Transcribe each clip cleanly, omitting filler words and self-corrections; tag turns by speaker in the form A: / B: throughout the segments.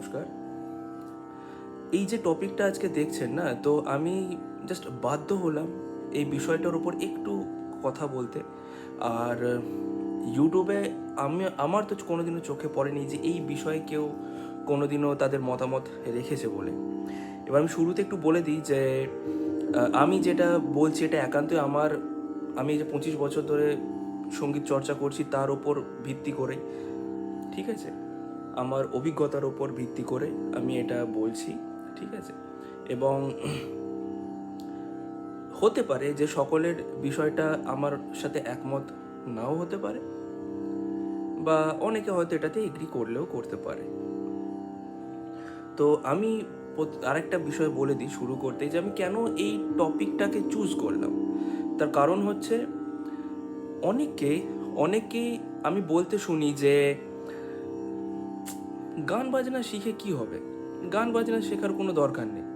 A: নমস্কার। এই যে টপিকটা আজকে দেখছেন না, তো আমি জাস্ট বাধ্য হলাম এই বিষয়টার উপর একটু কথা বলতে। আর ইউটিউবে আমার তো কোনোদিনও চোখে পড়েনি যে এই বিষয়ে কেউ কোনোদিনও তাদের মতামত রেখেছে বলে। এবার আমি শুরুতে একটু বলে দিই যে আমি যেটা বলছি এটা একান্তই আমি যে 25 বছর ধরে সঙ্গীত চর্চা করছি তার ওপর ভিত্তি করে, ঠিক আছে, আমার অভিজ্ঞতার ওপর ভিত্তি করে আমি এটা বলছি, ঠিক আছে। এবং হতে পারে যে সকলের বিষয়টা আমার সাথে একমত নাও হতে পারে, বা অনেকে হয়তো এটাতে এগ্রি করলেও করতে পারে। তো আমি আরেকটা বিষয় বলে দিই শুরু করতে, যে আমি কেন এই টপিকটাকে চুজ করলাম। তার কারণ হচ্ছে অনেকে অনেকেই আমি বলতে শুনি যে গান বাজনা শিখে কি হবে, গান বাজনা শেখার কোনো দরকার নেই,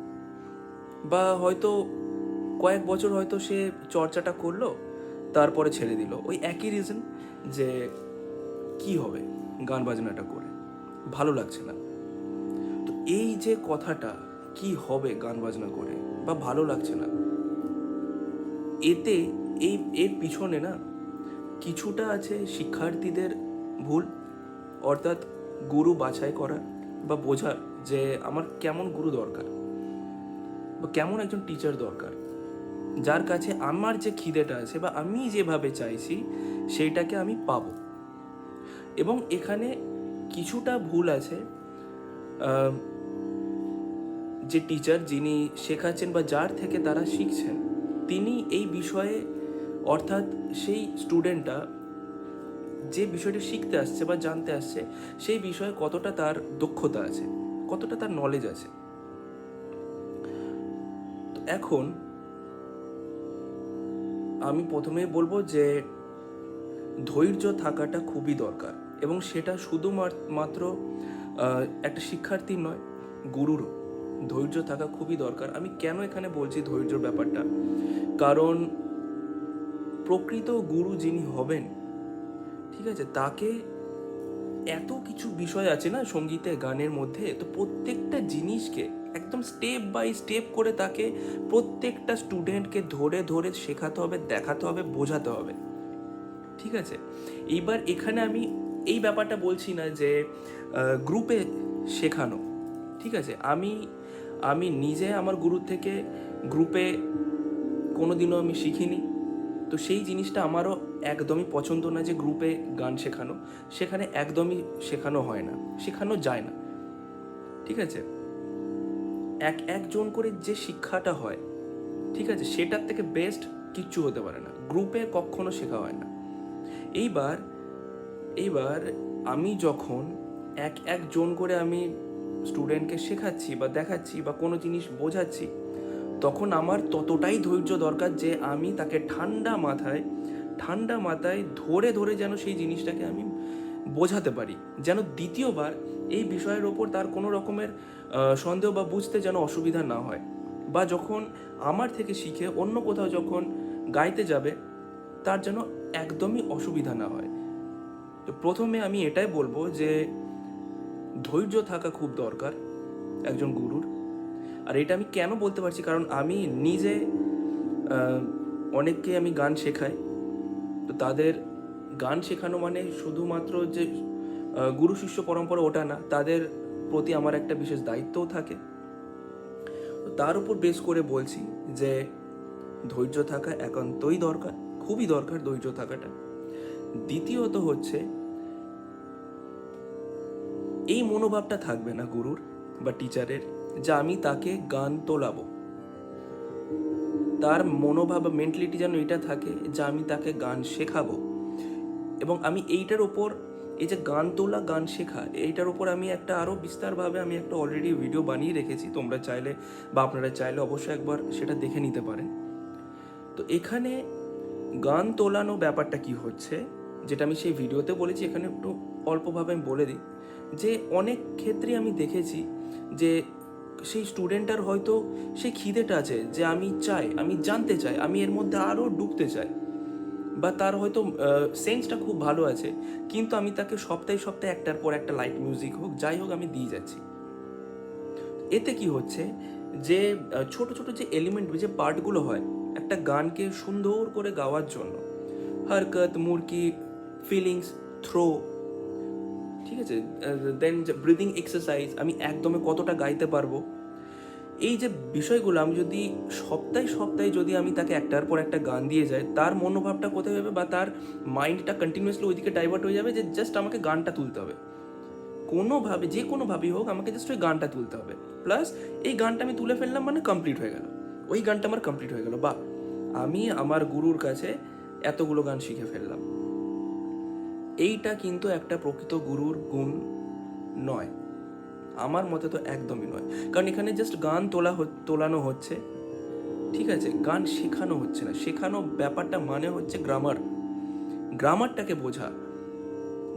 A: বা হয়তো কয়েক বছর হয়তো সে চর্চাটা করলো, তারপরে ছেড়ে দিল। ওই একই রিজন যে কি হবে গান বাজনাটা করে, ভালো লাগছে না। তো এই যে কথাটা, কি হবে গান বাজনা করে বা ভালো লাগছে না, এতে এর পিছনে না কিছুটা আছে শিক্ষার্থীদের ভুল, অর্থাৎ গুরু বাছাই করা বা বোঝা যে আমার কেমন গুরু দরকার বা কেমন একজন টিচার দরকার, যার কাছে আমার যে খিদেটা আছে বা আমি যেভাবে চাইছি সেইটাকে আমি পাবো। এবং এখানে কিছুটা ভুল আছে যে টিচার যিনি শেখাচ্ছেন বা যার থেকে তারা শিখছেন, তিনি এই বিষয়ে, অর্থাৎ সেই স্টুডেন্টটা যে বিষয়টা শিখতে আসছে বা জানতে আসছে সেই বিষয়ে কতটা তার দক্ষতা আছে, কতটা তার নলেজ আছে। তো এখন আমি প্রথমেই বলবো যে ধৈর্য থাকাটা খুবই দরকার, এবং সেটা শুধুমাত্র একটা শিক্ষার্থী নয়, গুরুরও ধৈর্য থাকা খুবই দরকার। আমি কেন এখানে বলছি ধৈর্যর ব্যাপারটা, কারণ প্রকৃত গুরু যিনি হবেন, ঠিক আছে, তাকে এত কিছু বিষয় আছে না সঙ্গীতে গানের মধ্যে, তো প্রত্যেকটা জিনিসকে একদম স্টেপ বাই স্টেপ করে তাকে প্রত্যেকটা স্টুডেন্টকে ধরে ধরে শেখাতে হবে, দেখাতে হবে, বোঝাতে হবে, ঠিক আছে। এইবার এখানে আমি এই ব্যাপারটা বলছি না যে গ্রুপে শেখানো, ঠিক আছে। আমি আমি নিজে আমার গুরুর থেকে গ্রুপে কোনোদিনও আমি শিখিনি, তো সেই জিনিসটা আমারও একদমই পছন্দ না যে গ্রুপে গান শেখানো, সেখানে একদমই শেখানো হয় না, শেখানো যায় না, ঠিক আছে। একজন করে যে শিক্ষাটা হয়, ঠিক আছে, সেটার থেকে বেস্ট কিচ্ছু হতে পারে না, গ্রুপে কখনো শেখা হয় না। এইবার এইবার আমি যখন একজন করে আমি স্টুডেন্টকে শেখাচ্ছি বা দেখাচ্ছি বা কোনো জিনিস বোঝাচ্ছি, তখন আমার ততটাই ধৈর্য দরকার যে আমি তাকে ঠান্ডা মাথায় ধরে ধরে যেন সেই জিনিসটাকে আমি বোঝাতে পারি, যেন দ্বিতীয়বার এই বিষয়ের ওপর তার কোনো রকমের সন্দেহ বা বুঝতে যেন অসুবিধা না হয়, বা যখন আমার থেকে শিখে অন্য কোথাও যখন গাইতে যাবে তার যেন একদমই অসুবিধা না হয়। তো প্রথমে আমি এটাই বলবো যে ধৈর্য থাকা খুব দরকার একজন গুরুর। আর এটা আমি কেন বলতে পারছি, কারণ আমি নিজে অনেককে আমি গান শেখাই। তো তাদের গান শেখানো মানে শুধুমাত্র যে গুরু শিষ্য পরম্পরা ওটা না, তাদের প্রতি আমার একটা বিশেষ দায়িত্বও থাকে। তো তার উপর বেস করে বলছি যে ধৈর্য থাকা একান্তই দরকার, খুবই দরকার ধৈর্য থাকাটা। দ্বিতীয়ত হচ্ছে এই মনোভাবটা থাকবে না গুরুর বা টিচারের যে আমি তাকে গান তোলাবো, তার মনোভাব বা মেন্টালিটি যেন এটা থাকে যে আমি তাকে গান শেখাবো। এবং আমি এইটার ওপর, এই যে গান তোলা গান শেখা, এইটার ওপর আমি একটা আরও বিস্তারভাবে আমি একটা অলরেডি ভিডিও বানিয়ে রেখেছি, তোমরা চাইলে বা আপনারা চাইলে অবশ্যই একবার সেটা দেখে নিতে পারেন। তো এখানে গান তোলানো ব্যাপারটা কি হচ্ছে, যেটা আমি সেই ভিডিওতে বলেছি, এখানে একটু অল্পভাবে আমি বলে দিই যে অনেক ক্ষেত্রে আমি দেখেছি যে সেই স্টুডেন্টটার হয়তো সেই খিদেটা আছে যে আমি জানতে চাই, আমি এর মধ্যে আরও ডুবতে চাই, বা তার হয়তো সেন্সটা খুব ভালো আছে, কিন্তু আমি তাকে সপ্তাহে সপ্তাহে একটার পর একটা লাইট মিউজিক হোক যাই হোক আমি দিয়ে যাচ্ছি, এতে কি হচ্ছে যে ছোট ছোট যে এলিমেন্ট, যে পার্টগুলো হয় একটা গানকে সুন্দর করে গাওয়ার জন্য, হরকত, মুরকি, ফিলিংস, থ্রো, ঠিক আছে, দেন ব্রিদিং এক্সারসাইজ, আমি একদমে কতটা গাইতে পারবো, এই যে বিষয়গুলো আমি যদি সপ্তাহে সপ্তাহে যদি আমি তাকে একটার পর একটা গান দিয়ে যাই, তার মনোভাবটা কোথায় যাবে বা তার মাইন্ডটা কন্টিনিউয়াসলি ওইদিকে ডাইভার্ট হয়ে যাবে যে জাস্ট আমাকে গানটা তুলতে হবে, কোনোভাবে যে কোনোভাবেই হোক আমাকে জাস্ট ওই গানটা তুলতে হবে। প্লাস এই গানটা আমি তুলে ফেললাম মানে কমপ্লিট হয়ে গেল, ওই গানটা আমার কমপ্লিট হয়ে গেল, বা আমি আমার গুরুর কাছে এতগুলো গান শিখে ফেললাম। এইটা কিন্তু একটা প্রকৃত গুরুর গুণ নয়, আমার মতে তো একদমই নয়। কারণ এখানে জাস্ট গান তোলানো হচ্ছে, ঠিক আছে, গান শেখানো হচ্ছে না। শেখানো ব্যাপারটা মানে হচ্ছে গ্রামারটাকে বোঝা,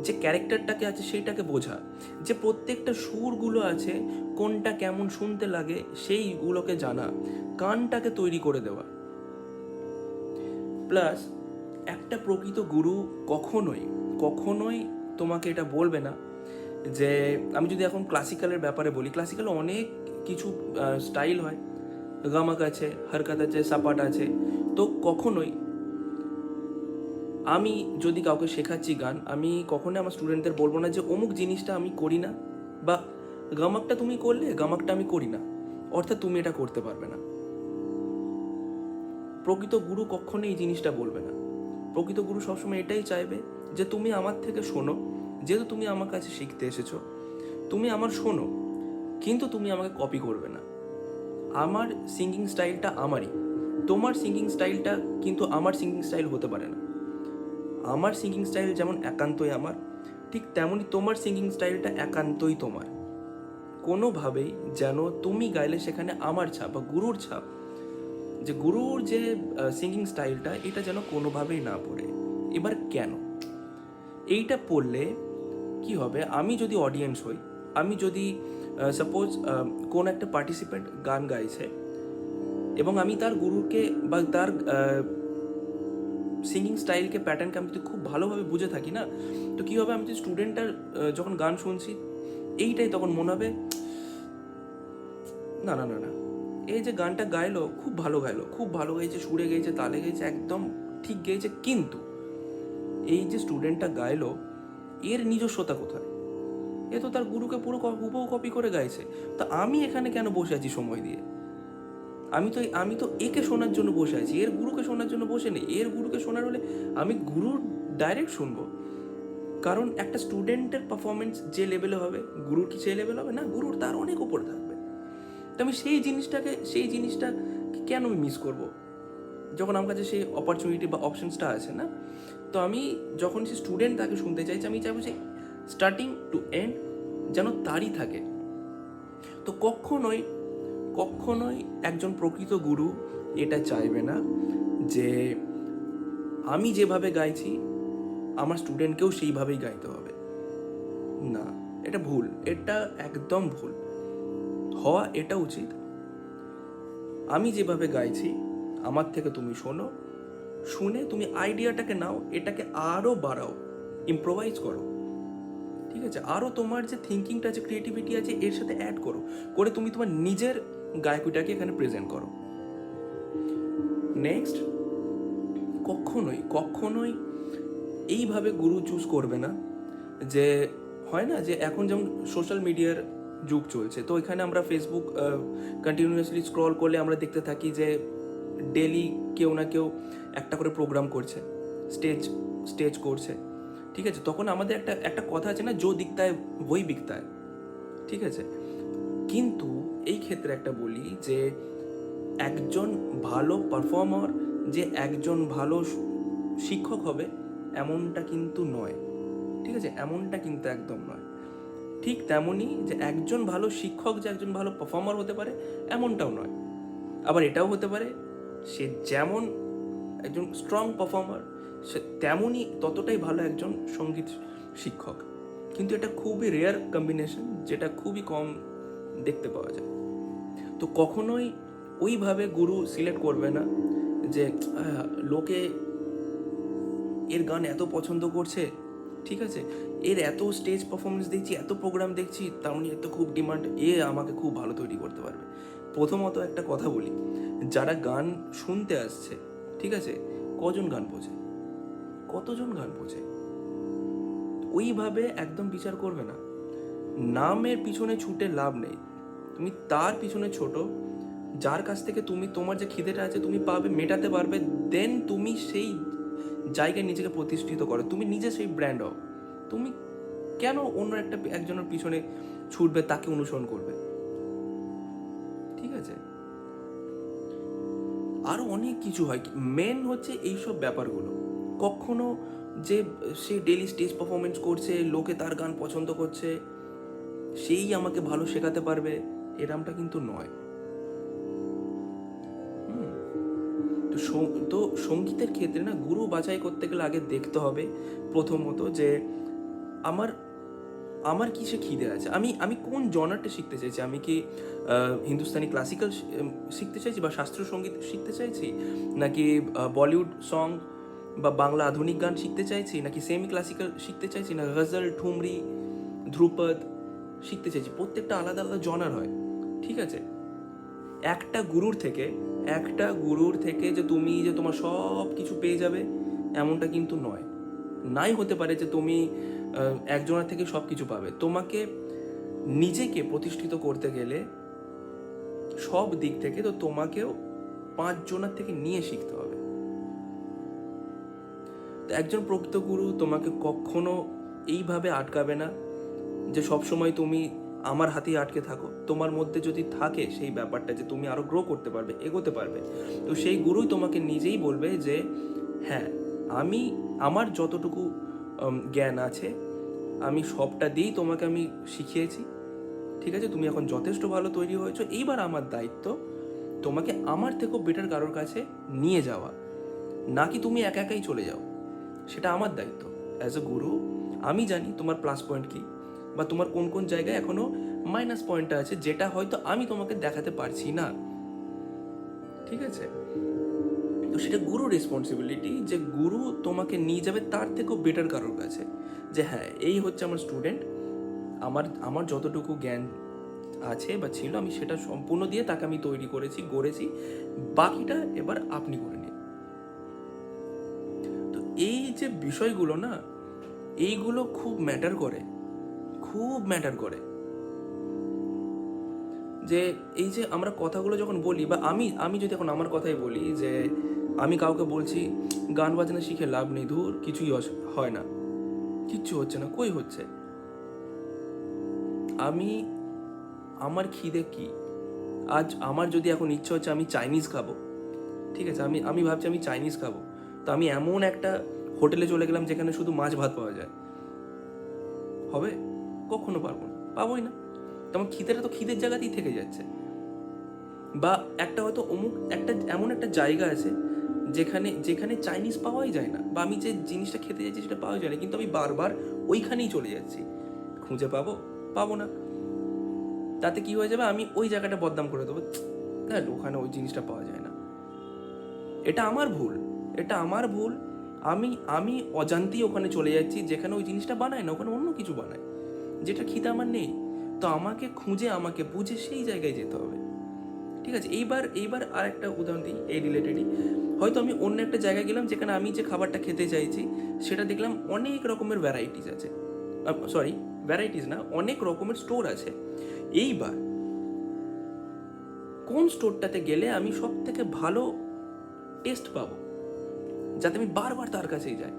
A: যে ক্যারেক্টারটাকে আছে সেইটাকে বোঝা, যে প্রত্যেকটা সুরগুলো আছে কোনটা কেমন শুনতে লাগে সেইগুলোকে জানা, গানটাকে তৈরি করে দেওয়া। প্লাস একটা প্রকৃত গুরু কখনোই তোমাকে এটা বলবে না যে, আমি যদি এখন ক্লাসিক্যালের ব্যাপারে বলি, ক্লাসিক্যালে অনেক কিছু স্টাইল হয়, গামাক আছে, হরকত আছে, সাপাট আছে। তো কখনোই আমি যদি কাউকে শেখাচ্ছি গান, আমি কখনোই আমার স্টুডেন্টদের বলবো না যে অমুক জিনিসটা আমি করি না, বা গামাকটা তুমি করলে গামাকটা আমি করি না, অর্থাৎ তুমি এটা করতে পারবে না। প্রকৃত গুরু কখনোই এই জিনিসটা বলবে না। প্রকৃত গুরু সবসময় এটাই চাইবে যে তুমি আমার থেকে শোনো, যেহেতু তুমি আমার কাছে শিখতে এসেছো, তুমি আমার শোনো, কিন্তু তুমি আমাকে কপি করবে না। আমার সিঙ্গিং স্টাইলটা আমারই, তোমার সিঙ্গিং স্টাইলটা কিন্তু আমার সিঙ্গিং স্টাইল হতে পারে না। আমার সিঙ্গিং স্টাইল যেমন একান্তই আমার, ঠিক তেমনই তোমার সিঙ্গিং স্টাইলটা একান্তই তোমার। কোনোভাবেই যেন তুমি গাইলে সেখানে আমার ছাপ বা গুরুর ছাপ, যে গুরুর যে সিঙ্গিং স্টাইলটা, এটা যেন কোনোভাবেই না পড়ে। এবার কেন এইটা পড়লে কি হবে, আমি যদি অডিয়েন্স হই, আমি যদি সাপোজ কোন একটা পার্টিসিপেন্ট গান গাইছে এবং আমি তার গুরুকে বা তার সিঙ্গিং স্টাইলকে, প্যাটার্নকে আমি যদি খুব ভালোভাবে বুঝে থাকি না, তো কী হবে, আমি যদি স্টুডেন্টটার যখন গান শুনছি, এইটাই তখন মনে হবে না না না না, এই যে গানটা গাইলো খুব ভালো গাইলো, খুব ভালো গেয়েছে, সুরে গেয়েছে, তালে গেয়েছে, একদম ঠিক গেয়েছে, কিন্তু এই যে স্টুডেন্টটা গাইলো এর নিজস্বতা কোথায়? এ তো তার গুরুকে পুরো হুবহু কপি করে গাইছে। তো আমি এখানে কেন বসে আছি সময় দিয়ে? আমি তো একে শোনার জন্য বসে আছি, এর গুরুকে শোনার জন্য বসে নেই। এর গুরুকে শোনার হলে আমি গুরুর ডাইরেক্ট শুনবো। কারণ একটা স্টুডেন্টের পারফরমেন্স যে লেভেলে হবে, গুরুর কি সেই লেভেল হবে না? গুরুর তার অনেক উপরে থাকবে। তো আমি সেই জিনিসটা কেন আমি মিস করব, যখন আমার কাছে সেই অপরচুনিটি বা অপশনসটা আছে না? তো আমি যখন সে স্টুডেন্ট তাকে শুনতে চাইছি, আমি চাইবো যে স্টার্টিং টু এন্ড যেন তারই থাকে। তো কখনোই একজন প্রকৃত গুরু এটা চাইবে না যে আমি যেভাবে গাইছি আমার স্টুডেন্টকেও সেইভাবেই গাইতে হবে। না, এটা ভুল, এটা একদম ভুল। হওয়া এটা উচিত, আমি যেভাবে গাইছি আমার থেকে তুমি শোনো, শুনে তুমি আইডিয়াটাকে নাও, এটাকে আরও বাড়াও, ইম্প্রোভাইজ করো, ঠিক আছে, আরও তোমার যে থিঙ্কিংটা আছে, ক্রিয়েটিভিটি আছে, এর সাথে অ্যাড করে তুমি তোমার নিজের গায়কিটাকে এখানে প্রেজেন্ট করো। নেক্সট, কখনোই এইভাবে গুরু চুজ করবে না যে, হয় না যে এখন যেমন সোশ্যাল মিডিয়ার যুগ চলছে, তো এখানে আমরা ফেসবুক কন্টিনিউয়াসলি স্ক্রল করলে আমরা দেখতে থাকি যে ডেলি কেউ না কেউ একটা করে প্রোগ্রাম করছে, স্টেজ করছে, ঠিক আছে। তখন আমাদের একটা কথা আছে না, জো দিখতা হ্যায় ওই বিকতা হ্যায়, ঠিক আছে। কিন্তু এই ক্ষেত্রে একটা বলি যে একজন ভালো পারফর্মার যে একজন ভালো শিক্ষক হবে এমনটা কিন্তু নয়, ঠিক আছে, এমনটা কিন্তু একদম নয়। ঠিক তেমনই যে একজন ভালো শিক্ষক যে একজন ভালো পারফর্মার হতে পারে এমনটাও নয়। আবার এটাও হতে পারে সে যেমন একজন স্ট্রং পারফর্মার, সে তেমনই ততটাই ভালো একজন সঙ্গীত শিক্ষক। কিন্তু এটা খুবই রেয়ার কম্বিনেশন, যেটা খুবই কম দেখতে পাওয়া যায়। তো কখনোই ওইভাবে গুরু সিলেক্ট করবে না যে লোকে এর গান এত পছন্দ করছে, ঠিক আছে, এর এত স্টেজ পারফরমেন্স দেখছি, এত প্রোগ্রাম দেখছি, তার মানে এত খুব ডিমান্ড, আমাকে খুব ভালো তৈরি করতে পারবে। প্রথমত একটা কথা বলি, যারা গান শুনতে আসছে, ঠিক আছে, কজন গান বোঝে, কতজন গান বোঝে, ওইভাবে একদম বিচার করবে না। নামের পিছনে ছুটে লাভ নেই, তুমি তার পিছনে ছোট যার কাছ থেকে তুমি তোমার যে খিদেটা আছে তুমি পাবে, মেটাতে পারবে, দেন তুমি সেই জায়গায় নিজেকে প্রতিষ্ঠিত করো, তুমি নিজে সেই ব্র্যান্ড হও। তুমি কেন অন্য একজনের পিছনে ছুটবে, তাকে অনুসরণ করবে? ঠিক আছে, আরও অনেক কিছু হয়, মেন হচ্ছে এইসব ব্যাপারগুলো। কখনো যে সে ডেলি স্টেজ পারফরমেন্স করছে, লোকে তার গান পছন্দ করছে, সেই আমাকে ভালো শেখাতে পারবে, এরমটা কিন্তু নয়। তো সঙ্গীতের ক্ষেত্রে না, গুরু বাছাই করতে গেলে আগে দেখতে হবে প্রথমত যে আমার আমার কিসে খিদে আছে, আমি আমি কোন জনারটা শিখতে চাইছি। আমি কি হিন্দুস্তানি ক্লাসিক্যাল শিখতে চাইছি, বা শাস্ত্রীয় সঙ্গীত শিখতে চাইছি, নাকি বলিউড সং বা বাংলা আধুনিক গান শিখতে চাইছি, নাকি সেমি ক্লাসিক্যাল শিখতে চাইছি, না গজল, ঠুমরি, ধ্রুপদ শিখতে চাইছি। প্রত্যেকটা আলাদা আলাদা জনার হয়, ঠিক আছে। একটা গুরুর থেকে যে তুমি যে তোমার সব কিছু পেয়ে যাবে, এমনটা কিন্তু নয়। নাই হতে পারে যে তুমি একজনের থেকে সব কিছু পাবে। তোমাকে নিজেকে প্রতিষ্ঠিত করতে গেলে সব দিক থেকে তো তোমাকেও 5 জনের থেকে নিয়ে শিখতে হবে। তো একজন প্রকৃত গুরু তোমাকে কখনো এইভাবে আটকাবে না যে সবসময় তুমি আমার হাতেই আটকে থাকো। তোমার মধ্যে যদি থাকে সেই ব্যাপারটা যে তুমি আরো গ্রো করতে পারবে, এগোতে পারবে, তো সেই গুরুই তোমাকে নিজেই বলবে যে হ্যাঁ, আমি আমার যতটুকু জ্ঞান আছে আমি সবটা দিয়েই তোমাকে আমি শিখিয়েছি, ঠিক আছে, তুমি এখন যথেষ্ট ভালো তৈরি হয়েছো, এইবার আমার দায়িত্ব তোমাকে আমার থেকেও বেটার কারোর কাছে নিয়ে যাওয়া, নাকি তুমি একা একাই চলে যাও। সেটা আমার দায়িত্ব অ্যাজ এ গুরু। আমি জানি তোমার প্লাস পয়েন্ট কী, বা তোমার কোন কোন জায়গায় এখনো মাইনাস পয়েন্টটা আছে, যেটা হয়তো আমি তোমাকে দেখাতে পারছি না, ঠিক আছে। তো সেটা গুরু রেসপন্সিবিলিটি যে গুরু তোমাকে নিয়ে যাবে তার থেকেও বেটার কারোর কাছে, যে হ্যাঁ এই হচ্ছে আমার স্টুডেন্ট, আমার আমার যতটুকু জ্ঞান আছে বা ছিল আমি সেটা সম্পূর্ণ দিয়ে তাকে আমি তৈরি করেছি, গড়েছি, বাকিটা এবার আপনি করে নিন। তো এই যে বিষয়গুলো না, এইগুলো খুব ম্যাটার করে, খুব ম্যাটার করে। যে এই যে আমরা কথাগুলো যখন বলি, বা আমি আমি যদি এখন আমার কথাই বলি, যে আমি কাউকে বলছি গান বাজনা শিখে লাভ নেই, ধুর কিছুই হয় না, কিচ্ছু হচ্ছে না, কই হচ্ছে। আমি আমার খিদে কি, আজ আমার যদি এখন ইচ্ছা হচ্ছে আমি চাইনিজ খাবো, ঠিক আছে, আমি আমি ভাবছি আমি চাইনিজ খাবো, তো আমি এমন একটা হোটেলে চলে গেলাম যেখানে শুধু মাছ ভাত পাওয়া যায়, হবে? কখনো পারবো না, পাবোই না। তোমার খিদেটা তো খিদের জায়গাতেই থেকে যাচ্ছে। বা একটা হয়তো এমন একটা জায়গা আছে যেখানে যেখানে চাইনিজ পাওয়াই যায় না, বা আমি যে জিনিসটা খেতে যাচ্ছি সেটা পাওয়া যায় না, কিন্তু আমি বারবার ওইখানেই চলে যাচ্ছি, খুঁজে পাবো না। তাতে কি হয়ে যাবে, আমি ওই জায়গাটা বদনাম করে দেবো, দেখ ওখানে ওই জিনিসটা পাওয়া যায় না। এটা আমার ভুল, এটা আমার ভুল। আমি আমি অজান্তেই ওখানে চলে যাচ্ছি যেখানে ওই জিনিসটা বানায় না, ওখানে অন্য কিছু বানায় যেটা খিদে আমার নেই। তো আমাকে খুঁজে, আমাকে বুঝে সেই জায়গায় যেতে হবে, ঠিক আছে। এইবার আর একটা উদাহরণ দিই এই রিলেটেডই। হয়তো আমি অন্য একটা জায়গায় গেলাম যেখানে আমি যে খাবারটা খেতে চাইছি সেটা দেখলাম অনেক রকমের ভ্যারাইটিস আছে, সরি ভ্যারাইটিস না, অনেক রকমের স্টোর আছে। এইবার কোন স্টোরটাতে গেলে আমি সব থেকে ভালো টেস্ট পাবো, যাতে আমি বারবার তার কাছেই যাই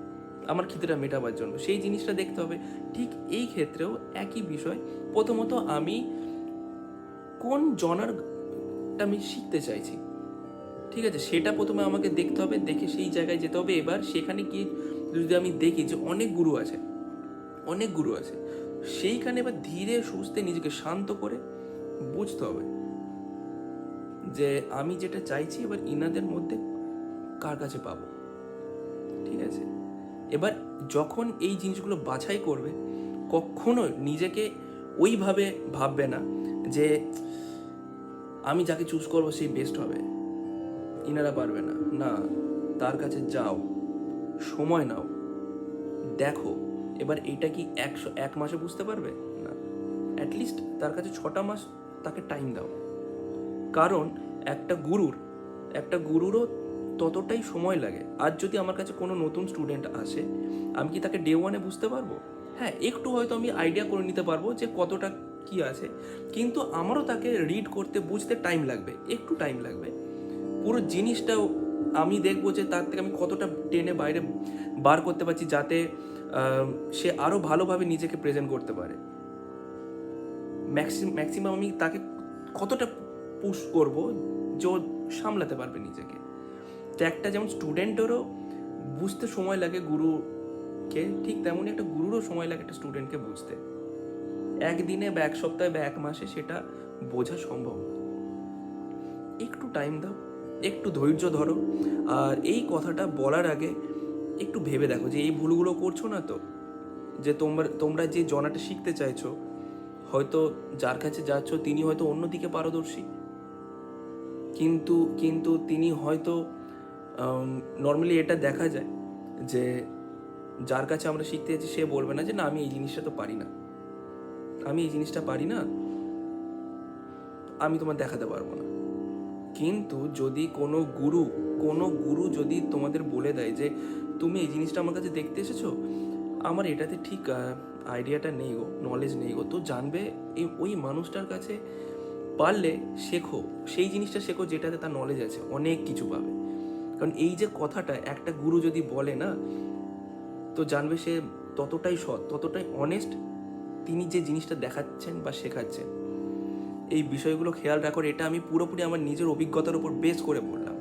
A: আমার খিদেটা মেটাবার জন্য, সেই জিনিসটা দেখতে হবে। ঠিক এই ক্ষেত্রেও একই বিষয়। প্রথমত আমি কোন জনারটা আমি শিখতে চাইছি, ঠিক আছে, সেটা প্রথমে আমাকে দেখতে হবে, দেখে সেই জায়গায় যেতে হবে। এবার সেখানে কি যদি আমি দেখি যে অনেক গুরু আছে, অনেক গুরু আছে, সেইখানে এবার ধীরে সুস্থে নিজেকে শান্ত করে বুঝতে হবে যে আমি যেটা চাইছি এবার ইনাদের মধ্যে কার কাছে পাবো, ঠিক আছে। এবার যখন এই জিনিসগুলো বাছাই করবে, কখনো নিজেকে ওইভাবে ভাববে না যে আমি যাকে চুজ করবো সেই বেস্ট হবে, ইনারা পারবে না, না, তার কাছে যাও, সময় নাও, দেখো এবার এটা কি 1 মাসে বুঝতে পারবে না, অ্যাটলিস্ট তার কাছে 6টা মাস তাকে টাইম দাও। কারণ একটা গুরুরও ততটাই সময় লাগে। আজ যদি আমার কাছে কোনো নতুন স্টুডেন্ট আসে, আমি কি তাকে ডে 1-এ বুঝতে পারবো? হ্যাঁ, একটু হয়তো আমি আইডিয়া করে নিতে পারবো যে কতটা কি আছে, কিন্তু আমারও তাকে রিড করতে বুঝতে টাইম লাগবে, একটু টাইম লাগবে। পুরো জিনিসটাও আমি দেখবো যে তার থেকে আমি কতটা টেনে বাইরে বার করতে পারছি, যাতে সে আরও ভালোভাবে নিজেকে প্রেজেন্ট করতে পারে। ম্যাক্সিমাম আমি তাকে কতটা পুশ করব যে ও সামলাতে পারবে নিজেকে। তো একটা যেমন স্টুডেন্টেরও বুঝতে সময় লাগে গুরুকে, ঠিক তেমনই একটা গুরুরও সময় লাগে একটা স্টুডেন্টকে বুঝতে। একদিনে বা 1 সপ্তাহে বা 1 মাসে সেটা বোঝা সম্ভব না। একটু টাইম দাও, একটু ধৈর্য ধরো। আর এই কথাটা বলার আগে একটু ভেবে দেখো যে এই ভুলগুলো করছো না তো, যে তোমরা যে জনাটা শিখতে চাইছো, হয়তো যার কাছে যাচ্ছ তিনি হয়তো অন্যদিকে পারদর্শী, কিন্তু কিন্তু তিনি হয়তো নর্মালি এটা দেখা যায় যে যার কাছে আমরা শিখতে যাচ্ছি সে বলবে না যে না আমি এই জিনিসটা তো পারি না, আমি এই জিনিসটা পারি না, আমি তোমার দেখাতে পারবো না। কিন্তু যদি কোনো গুরু যদি তোমাদের বলে দেয় যে তুমি এই জিনিসটা আমার কাছে দেখতে এসেছো, আমার এটাতে ঠিক আইডিয়াটা নেই গো, নলেজ নেই গো, তো জানবে ওই মানুষটার কাছে পারলে শেখো, সেই জিনিসটা শেখো যেটাতে তার নলেজ আছে, অনেক কিছু পাবে। কারণ এই যে কথাটা একটা গুরু যদি বলে না, তো জানবে সে ততটাই সৎ, ততটাই অনেস্ট, তিনি যে জিনিসটা দেখাচ্ছেন বা শেখাচ্ছেন। এই বিষয়গুলো খেয়াল রাখো। এটা আমি পুরোপুরি আমার নিজের অভিজ্ঞতার উপর বেস করে বললাম।